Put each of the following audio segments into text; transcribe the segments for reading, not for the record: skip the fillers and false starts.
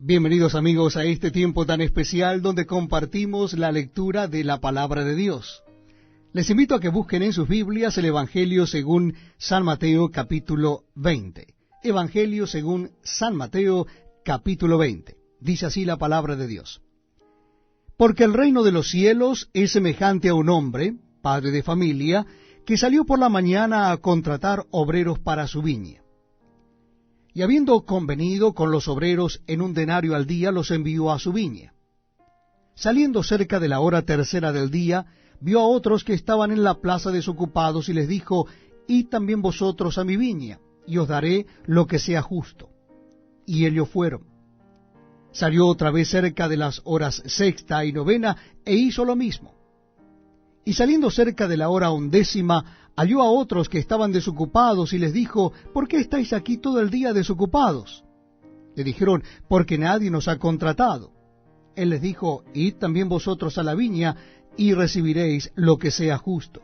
Bienvenidos amigos a este tiempo tan especial donde compartimos la lectura de la Palabra de Dios. Les invito a que busquen en sus Biblias el Evangelio según San Mateo capítulo 20. Evangelio según San Mateo capítulo 20. Dice así la Palabra de Dios. Porque el reino de los cielos es semejante a un hombre, padre de familia, que salió por la mañana a contratar obreros para su viña. Y habiendo convenido con los obreros en un denario al día, los envió a su viña. Saliendo cerca de la hora tercera del día, vio a otros que estaban en la plaza desocupados y les dijo, id también vosotros a mi viña, y os daré lo que sea justo. Y ellos fueron. Salió otra vez cerca de las horas sexta y novena, e hizo lo mismo. Y saliendo cerca de la hora 11, halló a otros que estaban desocupados y les dijo, ¿por qué estáis aquí todo el día desocupados? Le dijeron, porque nadie nos ha contratado. Él les dijo, id también vosotros a la viña y recibiréis lo que sea justo.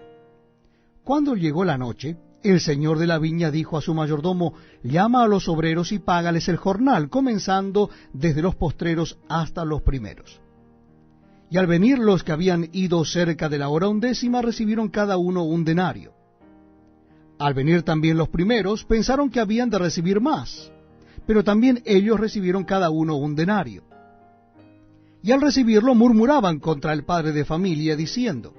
Cuando llegó la noche, el señor de la viña dijo a su mayordomo, llama a los obreros y págales el jornal, comenzando desde los postreros hasta los primeros. Y al venir los que habían ido cerca de la hora 11, recibieron cada uno un denario. Al venir también los primeros, pensaron que habían de recibir más, pero también ellos recibieron cada uno un denario. Y al recibirlo murmuraban contra el padre de familia, diciendo,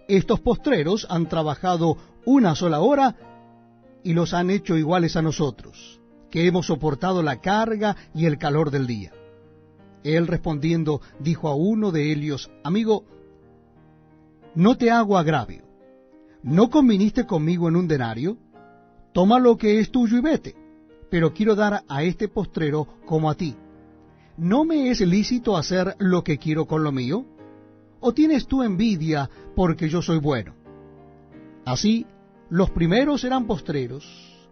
estos postreros han trabajado una sola hora y los han hecho iguales a nosotros, que hemos soportado la carga y el calor del día. Él respondiendo dijo a uno de ellos, amigo, no te hago agravio. ¿No conviniste conmigo en un denario? Toma lo que es tuyo y vete, pero quiero dar a este postrero como a ti. ¿No me es lícito hacer lo que quiero con lo mío? ¿O tienes tú envidia porque yo soy bueno? Así, los primeros serán postreros,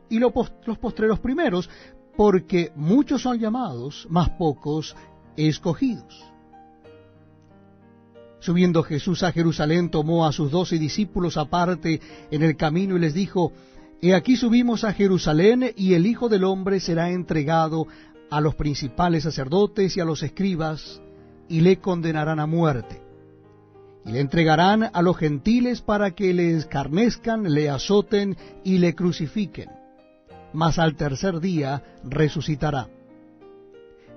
y los postreros primeros, porque muchos son llamados, mas pocos escogidos. Subiendo Jesús a Jerusalén, tomó a sus 12 discípulos aparte en el camino y les dijo, he aquí subimos a Jerusalén, y el Hijo del Hombre será entregado a los principales sacerdotes y a los escribas, y le condenarán a muerte. Y le entregarán a los gentiles para que le escarnezcan, le azoten y le crucifiquen. Mas al tercer día resucitará.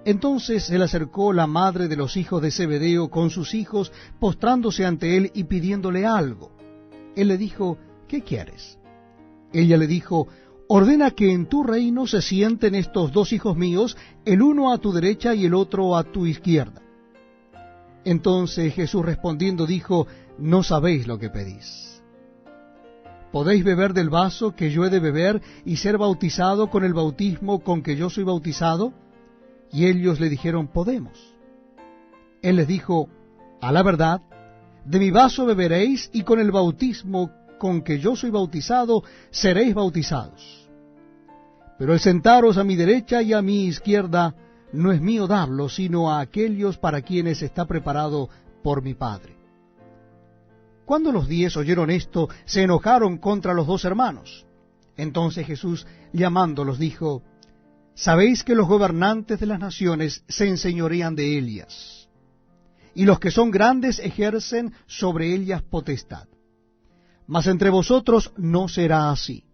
Entonces se le acercó la madre de los hijos de Zebedeo con sus hijos, postrándose ante él y pidiéndole algo. Él le dijo, ¿qué quieres? Ella le dijo, ordena que en tu reino se sienten estos dos hijos míos, el uno a tu derecha y el otro a tu izquierda. Entonces Jesús respondiendo dijo, no sabéis lo que pedís. ¿Podéis beber del vaso que yo he de beber y ser bautizado con el bautismo con que yo soy bautizado? Y ellos le dijeron, podemos. Él les dijo, a la verdad, de mi vaso beberéis, y con el bautismo con que yo soy bautizado, seréis bautizados. Pero el sentaros a mi derecha y a mi izquierda, no es mío darlo, sino a aquellos para quienes está preparado por mi Padre. Cuando los 10 oyeron esto, se enojaron contra los 2 hermanos. Entonces Jesús, llamándolos, dijo, sabéis que los gobernantes de las naciones se enseñorean de ellas, y los que son grandes ejercen sobre ellas potestad. Mas entre vosotros no será así,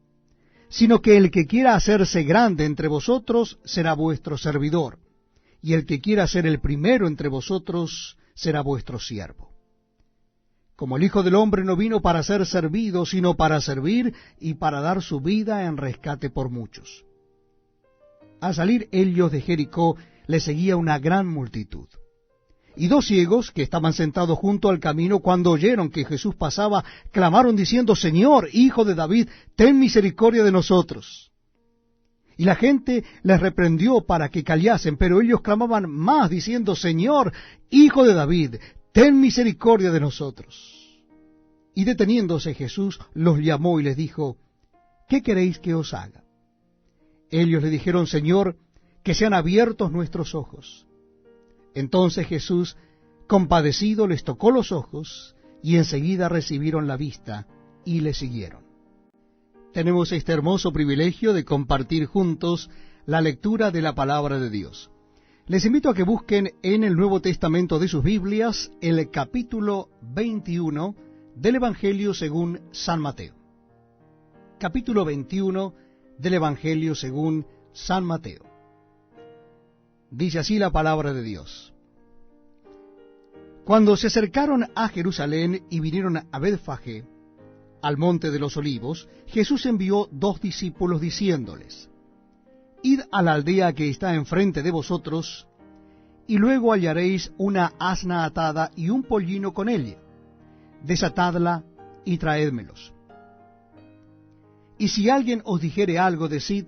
sino que el que quiera hacerse grande entre vosotros será vuestro servidor, y el que quiera ser el primero entre vosotros será vuestro siervo. Como el Hijo del Hombre no vino para ser servido, sino para servir y para dar su vida en rescate por muchos. Al salir ellos de Jericó, le seguía una gran multitud. Y 2 ciegos, que estaban sentados junto al camino, cuando oyeron que Jesús pasaba, clamaron diciendo, Señor, Hijo de David, ten misericordia de nosotros. Y la gente les reprendió para que callasen, pero ellos clamaban más, diciendo, Señor, Hijo de David, ten misericordia de nosotros. Y deteniéndose Jesús, los llamó y les dijo, ¿qué queréis que os haga? Ellos le dijeron, Señor, que sean abiertos nuestros ojos. Entonces Jesús, compadecido, les tocó los ojos, y enseguida recibieron la vista, y le siguieron. Tenemos este hermoso privilegio de compartir juntos la lectura de la palabra de Dios. Les invito a que busquen en el Nuevo Testamento de sus Biblias el capítulo 21 del Evangelio según San Mateo. Capítulo 21 del Evangelio según San Mateo. Dice así la palabra de Dios. Cuando se acercaron a Jerusalén y vinieron a Betfagé, al monte de los olivos, Jesús envió 2 discípulos diciéndoles: Id a la aldea que está enfrente de vosotros, y luego hallaréis una asna atada y un pollino con ella. Desatadla y traédmelos. Y si alguien os dijere algo, decid: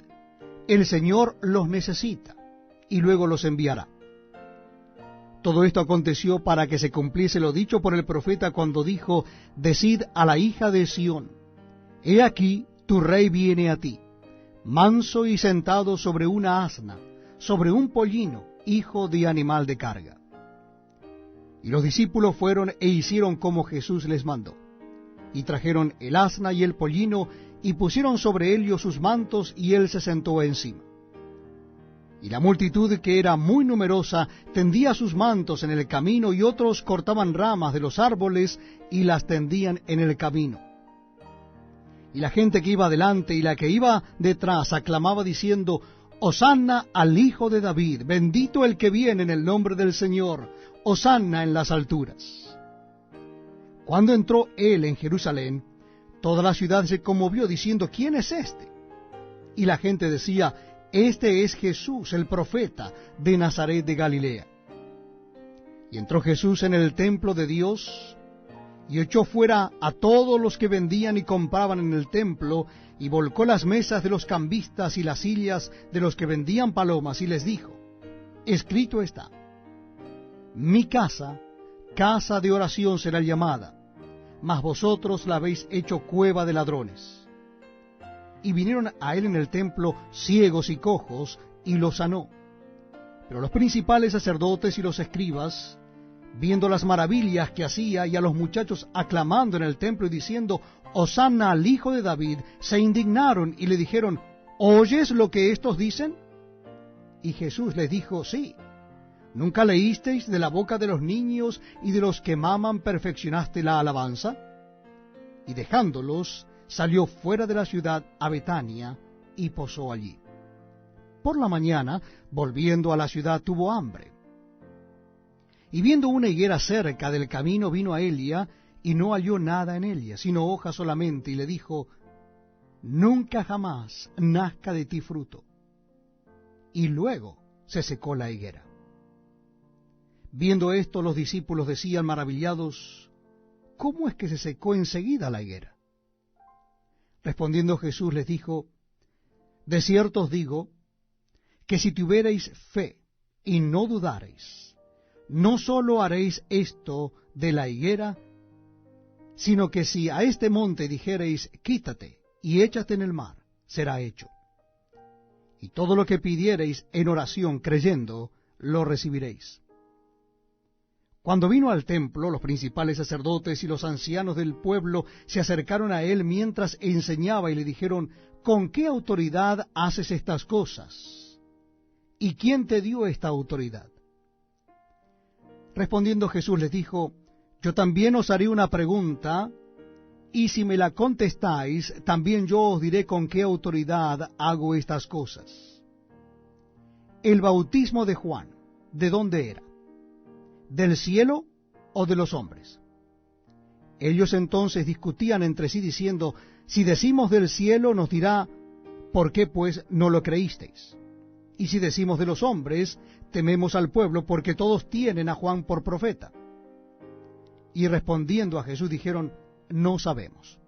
el Señor los necesita, y luego los enviará. Todo esto aconteció para que se cumpliese lo dicho por el profeta cuando dijo: decid a la hija de Sión, he aquí tu rey viene a ti, manso y sentado sobre una asna, sobre un pollino, hijo de animal de carga. Y los discípulos fueron e hicieron como Jesús les mandó, y trajeron el asna y el pollino, y pusieron sobre ellos sus mantos, y él se sentó encima. Y la multitud, que era muy numerosa, tendía sus mantos en el camino, y otros cortaban ramas de los árboles y las tendían en el camino. Y la gente que iba delante y la que iba detrás aclamaba diciendo: Hosanna al Hijo de David, bendito el que viene en el nombre del Señor, Hosanna en las alturas. Cuando entró él en Jerusalén, toda la ciudad se conmovió diciendo: ¿quién es este? Y la gente decía: este es Jesús, el profeta de Nazaret de Galilea. Y entró Jesús en el templo de Dios, y echó fuera a todos los que vendían y compraban en el templo, y volcó las mesas de los cambistas y las sillas de los que vendían palomas, y les dijo: escrito está, mi casa, casa de oración será llamada, mas vosotros la habéis hecho cueva de ladrones. Y vinieron a él en el templo ciegos y cojos, y los sanó. Pero los principales sacerdotes y los escribas, viendo las maravillas que hacía, y a los muchachos aclamando en el templo y diciendo: Hosanna al Hijo de David, se indignaron y le dijeron: ¿oyes lo que estos dicen? Y Jesús les dijo: sí. ¿Nunca leísteis de la boca de los niños y de los que maman perfeccionaste la alabanza? Y dejándolos, salió fuera de la ciudad a Betania y posó allí. Por la mañana, volviendo a la ciudad, tuvo hambre. Y viendo una higuera cerca del camino, vino a ella, y no halló nada en ella, sino hojas solamente, y le dijo: nunca jamás nazca de ti fruto. Y luego se secó la higuera. Viendo esto, los discípulos decían maravillados: ¿cómo es que se secó enseguida la higuera? Respondiendo Jesús les dijo: de cierto os digo, que si tuviereis fe y no dudareis, no sólo haréis esto de la higuera, sino que si a este monte dijereis: quítate y échate en el mar, será hecho. Y todo lo que pidiereis en oración creyendo, lo recibiréis. Cuando vino al templo, los principales sacerdotes y los ancianos del pueblo se acercaron a él mientras enseñaba y le dijeron: ¿con qué autoridad haces estas cosas? ¿Y quién te dio esta autoridad? Respondiendo Jesús les dijo: yo también os haré una pregunta, y si me la contestáis, también yo os diré con qué autoridad hago estas cosas. El bautismo de Juan, ¿de dónde era? ¿Del cielo o de los hombres? Ellos entonces discutían entre sí diciendo: si decimos del cielo, nos dirá: ¿por qué pues no lo creísteis? Y si decimos de los hombres, tememos al pueblo, porque todos tienen a Juan por profeta. Y respondiendo a Jesús dijeron: no sabemos.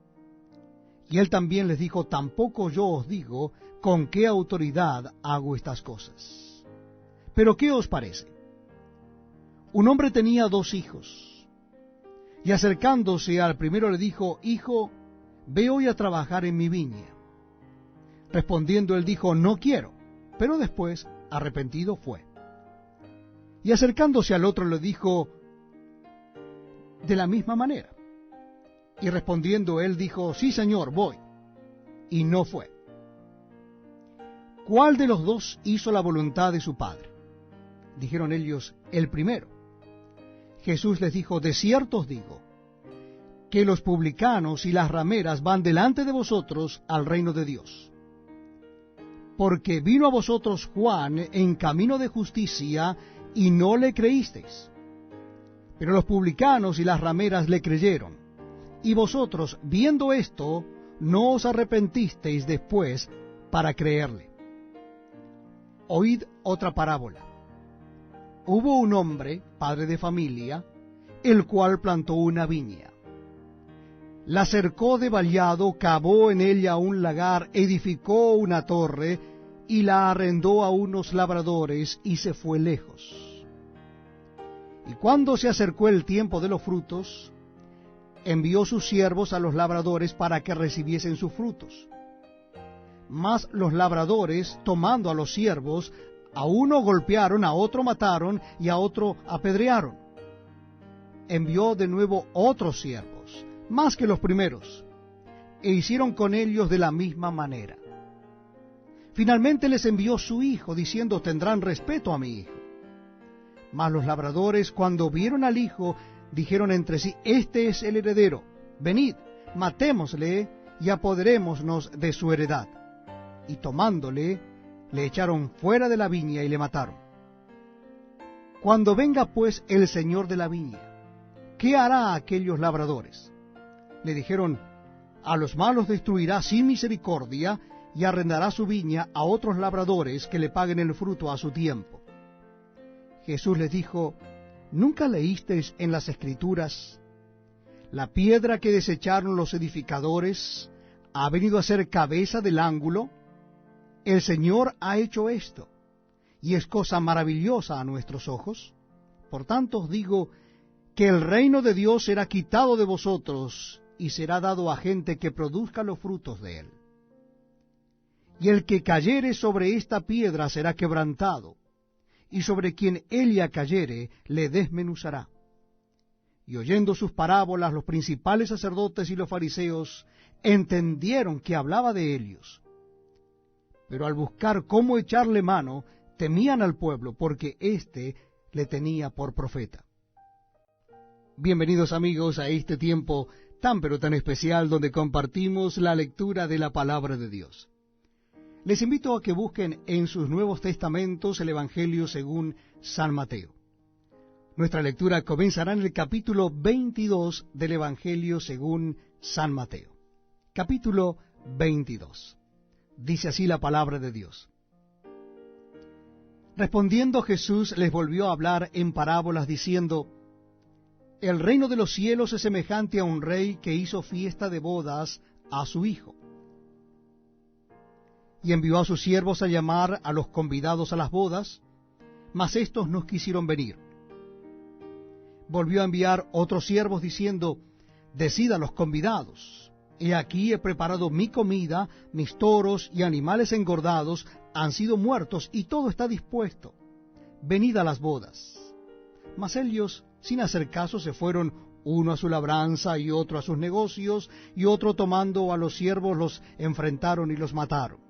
Y él también les dijo: tampoco yo os digo con qué autoridad hago estas cosas. Pero ¿qué os parece? Un hombre tenía 2 hijos, y acercándose al primero le dijo: hijo, ve hoy a trabajar en mi viña. Respondiendo él dijo: no quiero. Pero después, arrepentido, fue. Y acercándose al otro le dijo de la misma manera. Y respondiendo él dijo: sí, señor, voy. Y no fue. ¿Cuál de los 2 hizo la voluntad de su padre? Dijeron ellos: el primero. Jesús les dijo: de cierto os digo, que los publicanos y las rameras van delante de vosotros al reino de Dios. Porque vino a vosotros Juan en camino de justicia, y no le creísteis. Pero los publicanos y las rameras le creyeron. Y vosotros, viendo esto, no os arrepentisteis después para creerle. Oíd otra parábola. Hubo un hombre, padre de familia, el cual plantó una viña. La cercó de vallado, cavó en ella un lagar, edificó una torre, y la arrendó a unos labradores, y se fue lejos. Y cuando se acercó el tiempo de los frutos, envió sus siervos a los labradores para que recibiesen sus frutos. Mas los labradores, tomando a los siervos, a uno golpearon, a otro mataron, y a otro apedrearon. Envió de nuevo otros siervos, más que los primeros, e hicieron con ellos de la misma manera. Finalmente les envió su hijo, diciendo: tendrán respeto a mi hijo. Mas los labradores, cuando vieron al hijo, dijeron entre sí: este es el heredero, venid, matémosle y apoderémonos de su heredad. Y tomándole, le echaron fuera de la viña y le mataron. Cuando venga pues el señor de la viña, ¿qué hará a aquellos labradores? Le dijeron: a los malos destruirá sin misericordia, y arrendará su viña a otros labradores que le paguen el fruto a su tiempo. Jesús les dijo: ¿nunca leísteis en las Escrituras: la piedra que desecharon los edificadores ha venido a ser cabeza del ángulo? El Señor ha hecho esto, y es cosa maravillosa a nuestros ojos. Por tanto os digo que el reino de Dios será quitado de vosotros, y será dado a gente que produzca los frutos de él. Y el que cayere sobre esta piedra será quebrantado, y sobre quien ella cayere le desmenuzará. Y oyendo sus parábolas, los principales sacerdotes y los fariseos entendieron que hablaba de ellos. Pero al buscar cómo echarle mano, temían al pueblo, porque éste le tenía por profeta. Bienvenidos amigos a este tiempo tan pero tan especial donde compartimos la lectura de la palabra de Dios. Les invito a que busquen en sus Nuevos Testamentos el Evangelio según San Mateo. Nuestra lectura comenzará en el capítulo 22 del Evangelio según San Mateo. Capítulo 22. Dice así la palabra de Dios. Respondiendo Jesús les volvió a hablar en parábolas diciendo: el reino de los cielos es semejante a un rey que hizo fiesta de bodas a su hijo. Y envió a sus siervos a llamar a los convidados a las bodas, mas éstos no quisieron venir. Volvió a enviar otros siervos diciendo: decid a los convidados: he aquí he preparado mi comida, mis toros y animales engordados han sido muertos, y todo está dispuesto. Venid a las bodas. Mas ellos, sin hacer caso, se fueron, uno a su labranza y otro a sus negocios, y otro tomando a los siervos los enfrentaron y los mataron.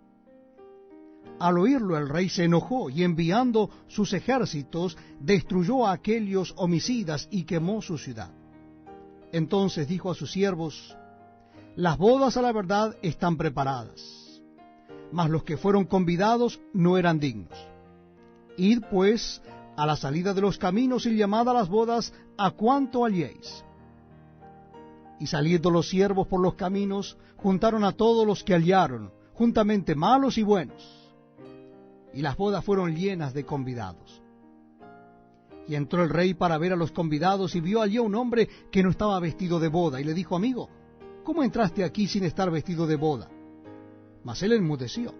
Al oírlo el rey se enojó, y enviando sus ejércitos, destruyó a aquellos homicidas y quemó su ciudad. Entonces dijo a sus siervos: las bodas a la verdad están preparadas, mas los que fueron convidados no eran dignos. Id pues a la salida de los caminos y llamad a las bodas a cuanto halléis. Y saliendo los siervos por los caminos, juntaron a todos los que hallaron, juntamente malos y buenos. Y las bodas fueron llenas de convidados. Y entró el rey para ver a los convidados, y vio allí a un hombre que no estaba vestido de boda, y le dijo: amigo, ¿cómo entraste aquí sin estar vestido de boda? Mas él enmudeció.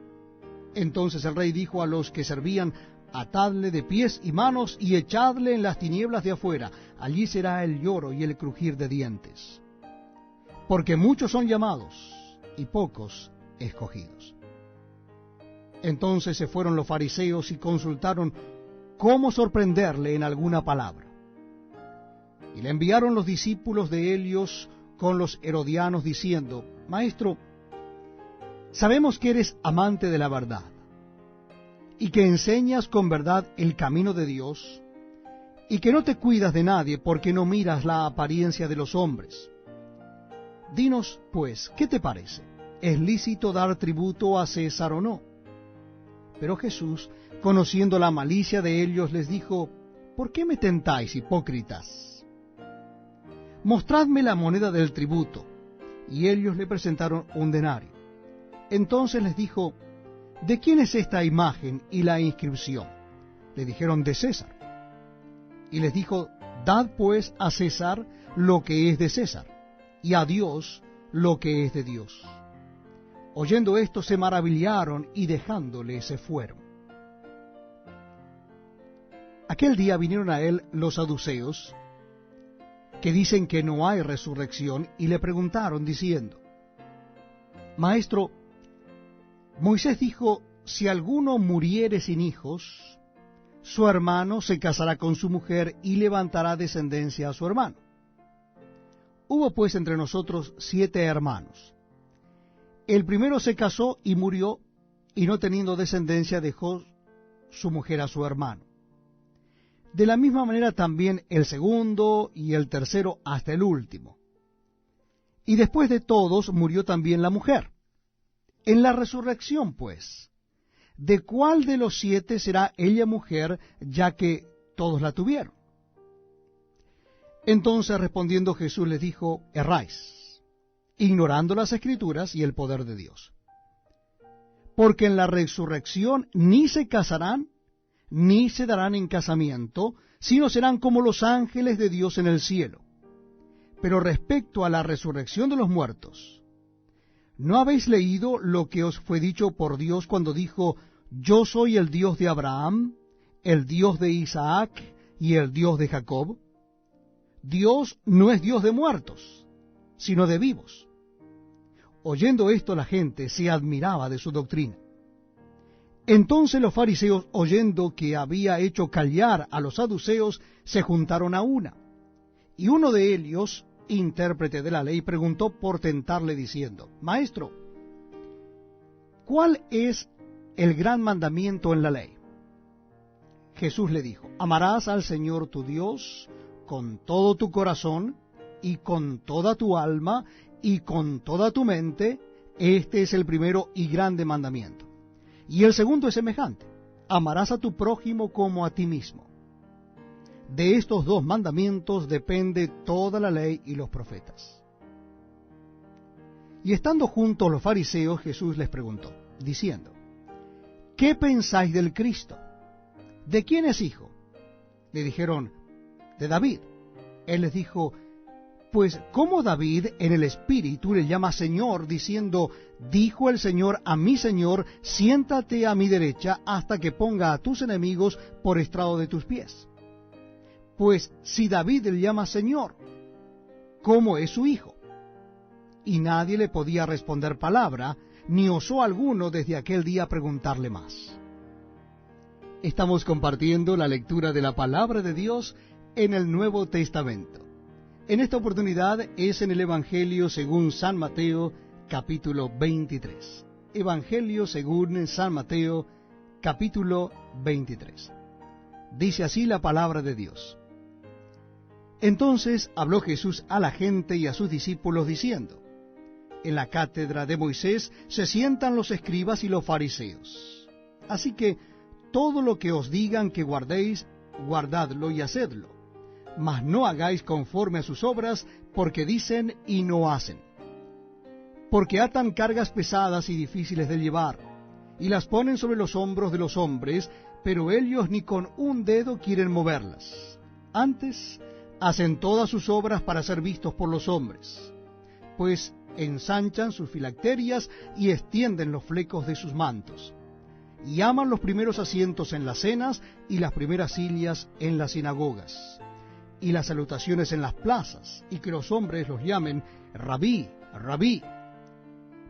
Entonces el rey dijo a los que servían: atadle de pies y manos, y echadle en las tinieblas de afuera, allí será el lloro y el crujir de dientes. Porque muchos son llamados, y pocos escogidos. Entonces se fueron los fariseos y consultaron cómo sorprenderle en alguna palabra. Y le enviaron los discípulos de Helios con los herodianos, diciendo: Maestro, sabemos que eres amante de la verdad, y que enseñas con verdad el camino de Dios, y que no te cuidas de nadie porque no miras la apariencia de los hombres. Dinos, pues, ¿qué te parece? ¿Es lícito dar tributo a César o no? Pero Jesús, conociendo la malicia de ellos, les dijo, ¿por qué me tentáis, hipócritas? Mostradme la moneda del tributo. Y ellos le presentaron un denario. Entonces les dijo, ¿de quién es esta imagen y la inscripción? Le dijeron, de César. Y les dijo, dad pues a César lo que es de César, y a Dios lo que es de Dios. Oyendo esto se maravillaron y dejándole se fueron. Aquel día vinieron a él los saduceos, que dicen que no hay resurrección, y le preguntaron diciendo, Maestro, Moisés dijo, si alguno muriere sin hijos, su hermano se casará con su mujer y levantará descendencia a su hermano. Hubo pues entre nosotros 7 hermanos. El primero se casó y murió, y no teniendo descendencia dejó su mujer a su hermano. De la misma manera también el segundo y el tercero hasta el último. Y después de todos murió también la mujer. En la resurrección, pues, ¿de cuál de los 7 será ella mujer, ya que todos la tuvieron? Entonces respondiendo Jesús les dijo, erráis, ignorando las Escrituras y el poder de Dios. Porque en la resurrección ni se casarán, ni se darán en casamiento, sino serán como los ángeles de Dios en el cielo. Pero respecto a la resurrección de los muertos, ¿no habéis leído lo que os fue dicho por Dios cuando dijo, yo soy el Dios de Abraham, el Dios de Isaac y el Dios de Jacob? Dios no es Dios de muertos, sino de vivos. Oyendo esto la gente se admiraba de su doctrina. Entonces los fariseos, oyendo que había hecho callar a los saduceos, se juntaron a una. Y uno de ellos, intérprete de la ley, preguntó por tentarle diciendo, Maestro, ¿cuál es el gran mandamiento en la ley? Jesús le dijo, amarás al Señor tu Dios con todo tu corazón y con toda tu alma y con toda tu mente. Este es el primero y grande mandamiento. Y el segundo es semejante, amarás a tu prójimo como a ti mismo. De estos 2 mandamientos depende toda la ley y los profetas. Y estando juntos los fariseos, Jesús les preguntó, diciendo, ¿qué pensáis del Cristo? ¿De quién es hijo? Le dijeron, de David. Él les dijo, pues ¿cómo David en el Espíritu le llama Señor, diciendo, dijo el Señor a mi Señor, siéntate a mi derecha hasta que ponga a tus enemigos por estrado de tus pies? Pues si David le llama Señor, ¿cómo es su hijo? Y nadie le podía responder palabra, ni osó alguno desde aquel día preguntarle más. Estamos compartiendo la lectura de la palabra de Dios en el Nuevo Testamento. En esta oportunidad es en el Evangelio según San Mateo, capítulo 23. Evangelio según San Mateo, capítulo 23. Dice así la palabra de Dios. Entonces habló Jesús a la gente y a sus discípulos diciendo, en la cátedra de Moisés se sientan los escribas y los fariseos. Así que todo lo que os digan que guardéis, guardadlo y hacedlo. Mas no hagáis conforme a sus obras, porque dicen y no hacen. Porque atan cargas pesadas y difíciles de llevar, y las ponen sobre los hombros de los hombres, pero ellos ni con un dedo quieren moverlas. Antes, hacen todas sus obras para ser vistos por los hombres, pues ensanchan sus filacterias y extienden los flecos de sus mantos, y aman los primeros asientos en las cenas y las primeras sillas en las sinagogas, y las salutaciones en las plazas, y que los hombres los llamen Rabí, Rabí.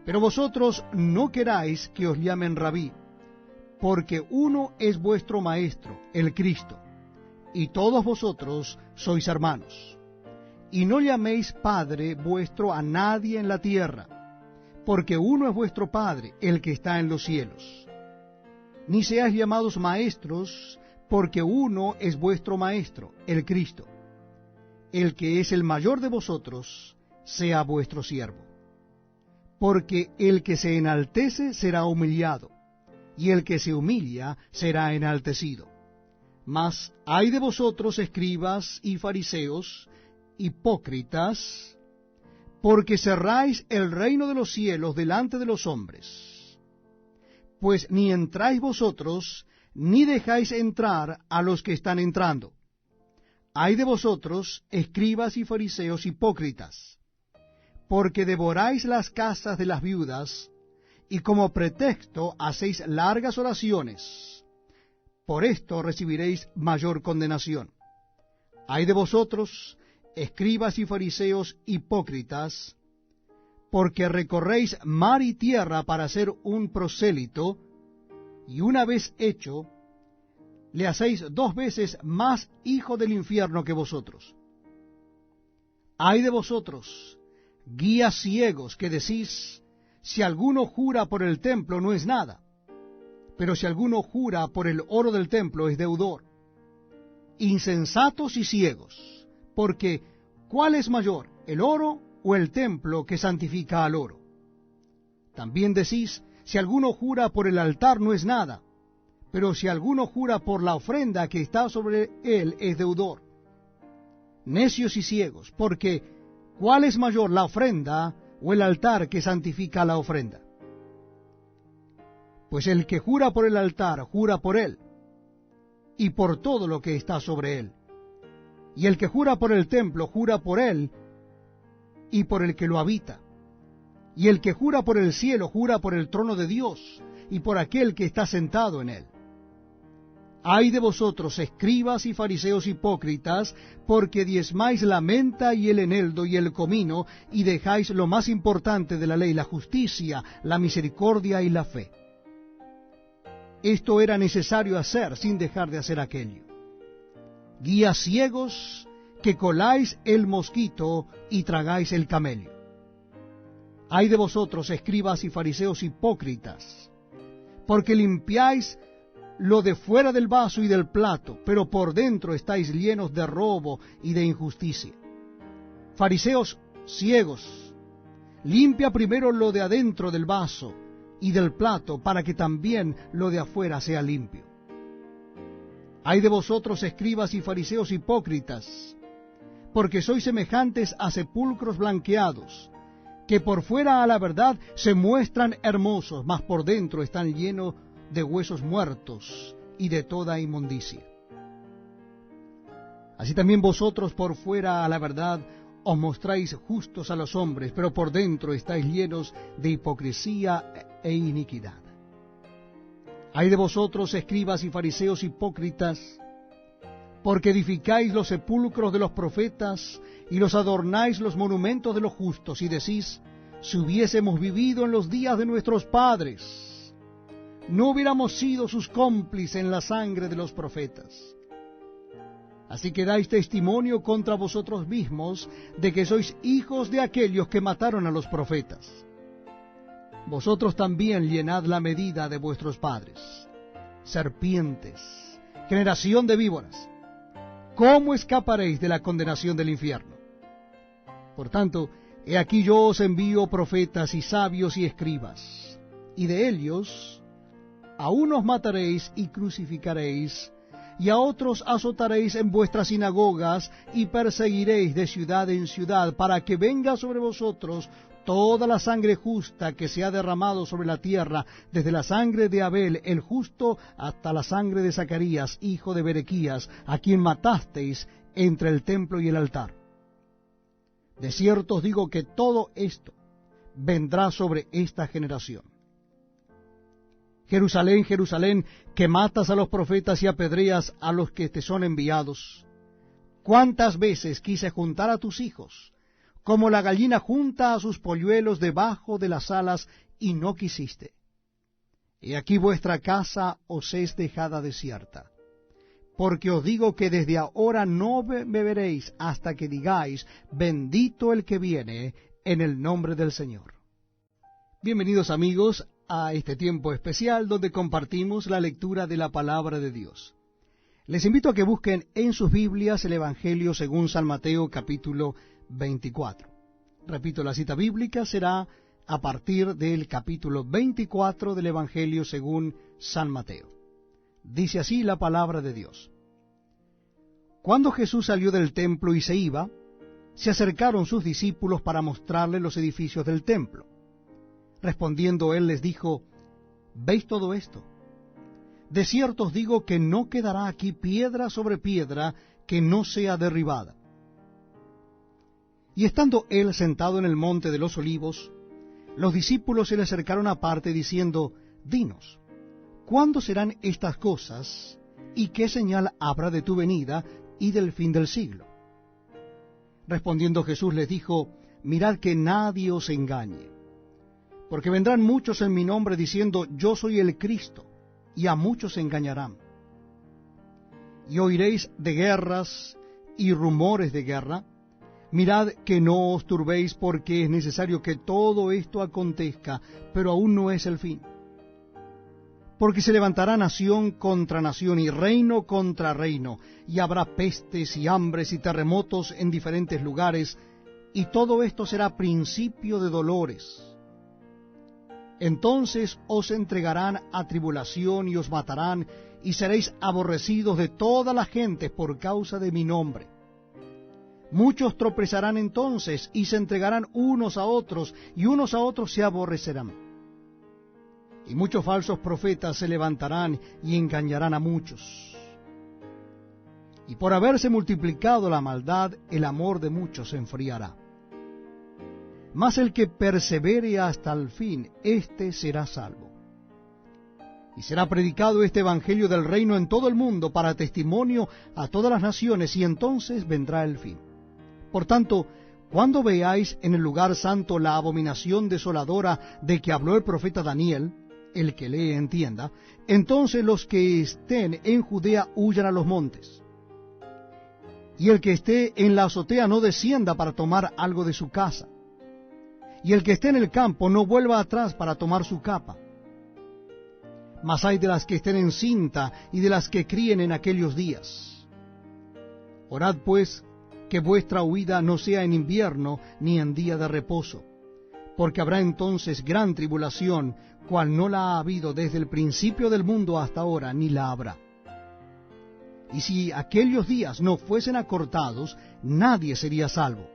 Pero vosotros no queráis que os llamen Rabí, porque uno es vuestro Maestro, el Cristo, y todos vosotros sois hermanos. Y no llaméis Padre vuestro a nadie en la tierra, porque uno es vuestro Padre, el que está en los cielos. ni seáis llamados maestros, porque uno es vuestro maestro, el Cristo. El que es el mayor de vosotros, sea vuestro siervo. Porque el que se enaltece será humillado, y el que se humilla será enaltecido. Mas ay de vosotros, escribas y fariseos, hipócritas, porque cerráis el reino de los cielos delante de los hombres. Pues ni entráis vosotros, ni dejáis entrar a los que están entrando. Ay de vosotros, escribas y fariseos hipócritas, porque devoráis las casas de las viudas, y como pretexto hacéis largas oraciones. Por esto recibiréis mayor condenación. Ay de vosotros, escribas y fariseos hipócritas, porque recorréis mar y tierra para ser un prosélito, y una vez hecho, le hacéis 2 veces más hijo del infierno que vosotros. Ay de vosotros, guías ciegos, que decís, si alguno jura por el templo no es nada, pero si alguno jura por el oro del templo es deudor. Insensatos y ciegos, porque ¿cuál es mayor, el oro o el templo que santifica al oro? También decís, si alguno jura por el altar no es nada, pero si alguno jura por la ofrenda que está sobre él es deudor. Necios y ciegos, porque ¿cuál es mayor, la ofrenda o el altar que santifica la ofrenda? Pues el que jura por el altar, jura por él, y por todo lo que está sobre él. Y el que jura por el templo, jura por él, y por el que lo habita. Y el que jura por el cielo, jura por el trono de Dios, y por aquel que está sentado en él. Ay de vosotros, escribas y fariseos hipócritas, porque diezmáis la menta y el eneldo y el comino, y dejáis lo más importante de la ley, la justicia, la misericordia y la fe. Esto era necesario hacer sin dejar de hacer aquello. Guías ciegos, que coláis el mosquito y tragáis el camello. Ay de vosotros, escribas y fariseos hipócritas, porque limpiáis lo de fuera del vaso y del plato, pero por dentro estáis llenos de robo y de injusticia. Fariseos ciegos, limpia primero lo de adentro del vaso y del plato, para que también lo de afuera sea limpio. Ay de vosotros, escribas y fariseos hipócritas, porque sois semejantes a sepulcros blanqueados, que por fuera a la verdad se muestran hermosos, mas por dentro están llenos de huesos muertos y de toda inmundicia. Así también vosotros por fuera a la verdad os mostráis justos a los hombres, pero por dentro estáis llenos de hipocresía e iniquidad. Ay de vosotros, escribas y fariseos hipócritas, porque edificáis los sepulcros de los profetas y los adornáis los monumentos de los justos, y decís, si hubiésemos vivido en los días de nuestros padres, no hubiéramos sido sus cómplices en la sangre de los profetas. Así que dais testimonio contra vosotros mismos de que sois hijos de aquellos que mataron a los profetas. Vosotros también llenad la medida de vuestros padres. Serpientes, generación de víboras, ¿cómo escaparéis de la condenación del infierno? Por tanto, he aquí yo os envío profetas y sabios y escribas, y de ellos a unos mataréis y crucificaréis, y a otros azotaréis en vuestras sinagogas, y perseguiréis de ciudad en ciudad, para que venga sobre vosotros toda la sangre justa que se ha derramado sobre la tierra, desde la sangre de Abel el justo hasta la sangre de Zacarías, hijo de Berequías, a quien matasteis entre el templo y el altar. De cierto os digo que todo esto vendrá sobre esta generación. Jerusalén, Jerusalén, que matas a los profetas y apedreas a los que te son enviados. ¿Cuántas veces quise juntar a tus hijos, como la gallina junta a sus polluelos debajo de las alas, y no quisiste? He aquí vuestra casa os es dejada desierta. Porque os digo que desde ahora no beberéis hasta que digáis, bendito el que viene en el nombre del Señor. Bienvenidos amigos a este tiempo especial donde compartimos la lectura de la palabra de Dios. Les invito a que busquen en sus Biblias el Evangelio según San Mateo capítulo 24. Repito, la cita bíblica será a partir del capítulo 24 del Evangelio según San Mateo. Dice así la palabra de Dios. Cuando Jesús salió del templo y se iba, se acercaron sus discípulos para mostrarle los edificios del templo. Respondiendo él les dijo, ¿veis todo esto? De cierto os digo que no quedará aquí piedra sobre piedra que no sea derribada. Y estando él sentado en el monte de los olivos, los discípulos se le acercaron aparte diciendo, Dinos, ¿cuándo serán estas cosas? ¿Y qué señal habrá de tu venida y del fin del siglo? Respondiendo Jesús les dijo, Mirad que nadie os engañe, porque vendrán muchos en mi nombre diciendo, Yo soy el Cristo, y a muchos engañarán. Y oiréis de guerras y rumores de guerra. Mirad que no os turbéis, porque es necesario que todo esto acontezca, pero aún no es el fin. Porque se levantará nación contra nación y reino contra reino, y habrá pestes y hambres y terremotos en diferentes lugares, y todo esto será principio de dolores. Entonces os entregarán a tribulación y os matarán, y seréis aborrecidos de todas las gentes por causa de mi nombre. Muchos tropezarán entonces, y se entregarán unos a otros, y unos a otros se aborrecerán. Y muchos falsos profetas se levantarán y engañarán a muchos. Y por haberse multiplicado la maldad, el amor de muchos se enfriará. Mas el que persevere hasta el fin, éste será salvo. Y será predicado este evangelio del reino en todo el mundo para testimonio a todas las naciones, y entonces vendrá el fin. Por tanto, cuando veáis en el lugar santo la abominación desoladora de que habló el profeta Daniel, el que lee entienda, entonces los que estén en Judea huyan a los montes. Y el que esté en la azotea no descienda para tomar algo de su casa. Y el que esté en el campo no vuelva atrás para tomar su capa. Mas hay de las que estén en cinta y de las que críen en aquellos días. Orad pues que vuestra huida no sea en invierno ni en día de reposo, porque habrá entonces gran tribulación, cual no la ha habido desde el principio del mundo hasta ahora, ni la habrá. Y si aquellos días no fuesen acortados, nadie sería salvo.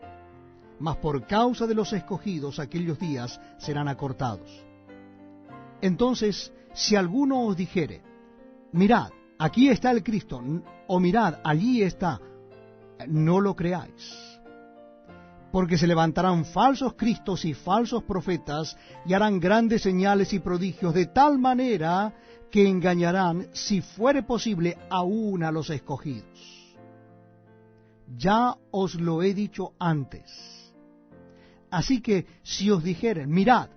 Mas por causa de los escogidos aquellos días serán acortados. Entonces, si alguno os dijere, mirad, aquí está el Cristo, o mirad, allí está, no lo creáis. Porque se levantarán falsos cristos y falsos profetas, y harán grandes señales y prodigios, de tal manera que engañarán, si fuere posible, aún a los escogidos. Ya os lo he dicho antes. Así que si os dijeren, mirad,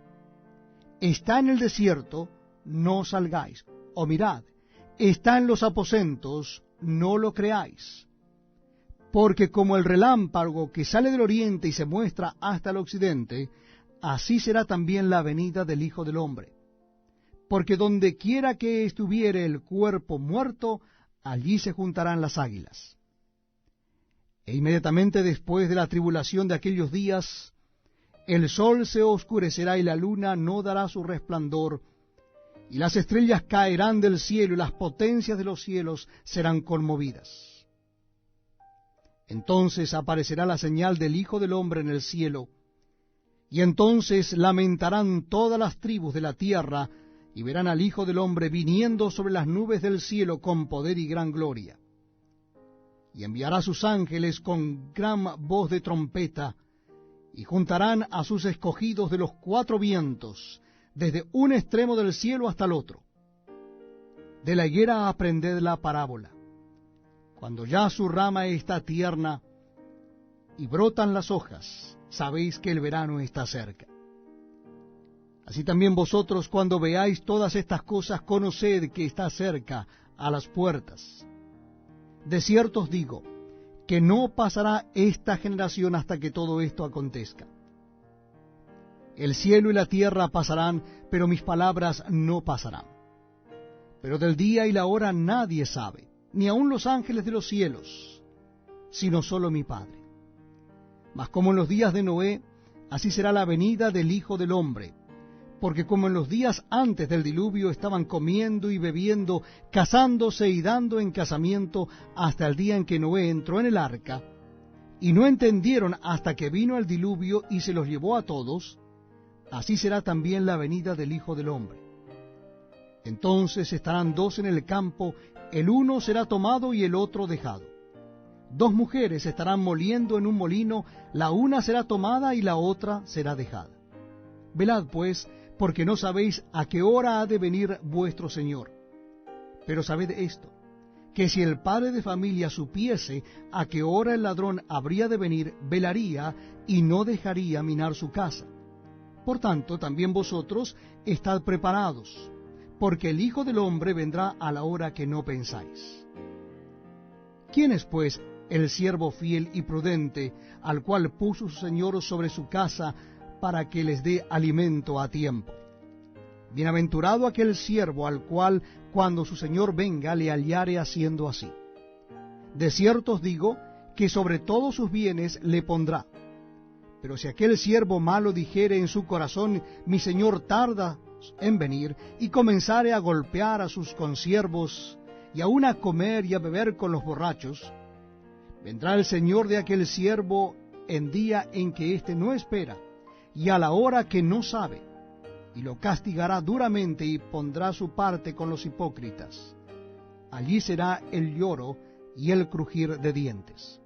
está en el desierto, no salgáis. O mirad, está en los aposentos, no lo creáis. Porque como el relámpago que sale del oriente y se muestra hasta el occidente, así será también la venida del Hijo del Hombre. Porque donde quiera que estuviere el cuerpo muerto, allí se juntarán las águilas. E inmediatamente después de la tribulación de aquellos días, el sol se oscurecerá y la luna no dará su resplandor, y las estrellas caerán del cielo y las potencias de los cielos serán conmovidas. Entonces aparecerá la señal del Hijo del Hombre en el cielo, y entonces lamentarán todas las tribus de la tierra, y verán al Hijo del Hombre viniendo sobre las nubes del cielo con poder y gran gloria. Y enviará sus ángeles con gran voz de trompeta, y juntarán a sus escogidos de los cuatro vientos, desde un extremo del cielo hasta el otro. De la higuera aprended la parábola. Cuando ya su rama está tierna y brotan las hojas, sabéis que el verano está cerca. Así también vosotros, cuando veáis todas estas cosas, conoced que está cerca, a las puertas. De cierto os digo, que no pasará esta generación hasta que todo esto acontezca. El cielo y la tierra pasarán, pero mis palabras no pasarán. Pero del día y la hora nadie sabe, ni aun los ángeles de los cielos, sino solo mi Padre. Mas como en los días de Noé, así será la venida del Hijo del Hombre. Porque como en los días antes del diluvio estaban comiendo y bebiendo, casándose y dando en casamiento, hasta el día en que Noé entró en el arca, y no entendieron hasta que vino el diluvio y se los llevó a todos, así será también la venida del Hijo del Hombre. Entonces estarán dos en el campo, el uno será tomado y el otro dejado. Dos mujeres estarán moliendo en un molino, la una será tomada y la otra será dejada. Velad pues, porque no sabéis a qué hora ha de venir vuestro Señor. Pero sabed esto, que si el padre de familia supiese a qué hora el ladrón habría de venir, velaría y no dejaría minar su casa. Por tanto, también vosotros estad preparados, porque el Hijo del Hombre vendrá a la hora que no pensáis. ¿Quién es, pues, el siervo fiel y prudente, al cual puso su Señor sobre su casa, para que les dé alimento a tiempo? Bienaventurado aquel siervo al cual, cuando su Señor venga, le hallare haciendo así. De cierto os digo, que sobre todos sus bienes le pondrá. Pero si aquel siervo malo dijere en su corazón, mi Señor tarda en venir, y comenzare a golpear a sus consiervos, y aun a comer y a beber con los borrachos, vendrá el Señor de aquel siervo en día en que éste no espera, y a la hora que no sabe, y lo castigará duramente y pondrá su parte con los hipócritas. Allí será el lloro y el crujir de dientes.